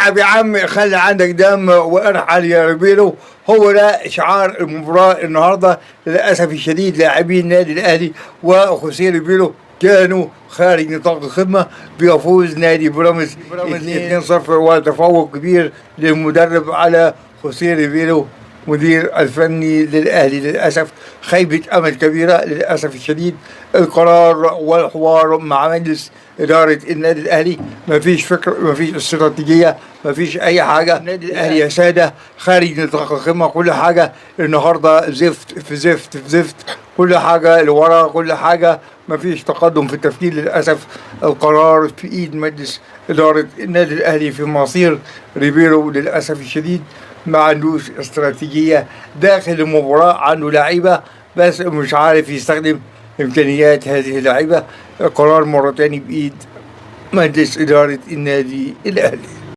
العب يا عم، خلي عندك دم وارحل يا ريبيرو. هو ده شعار المباراة النهارده. للأسف الشديد لاعبي النادي الأهلي وخوسيه ريبيرو كانوا خارج نطاق الخدمة. بيفوز نادي بيراميدز 2-0 وتفوق كبير للمدرب على خوسيه ريبيرو مدير الفني للأهلي. للأسف خيبة أمل كبيرة للأسف الشديد. القرار والحوار مع مجلس إدارة النادي الأهلي مفيش فكر، مفيش استراتيجية، مفيش أي حاجة. النادي الأهلي يا سادة خارج نطاق القمة. كل حاجة النهاردة زفت في زفت في زفت، كل حاجة لورا، كل حاجة مفيش تقدم في التفكير. للأسف القرار في إيد مجلس إدارة النادي الأهلي في مصير ريبيرو. للأسف الشديد ما عندوش استراتيجية داخل المباراة، عنده لعيبة بس مش عارف يستخدم إمكانيات هذه اللعيبة. القرار مرة تاني بإيد مجلس إدارة النادي الأهلي.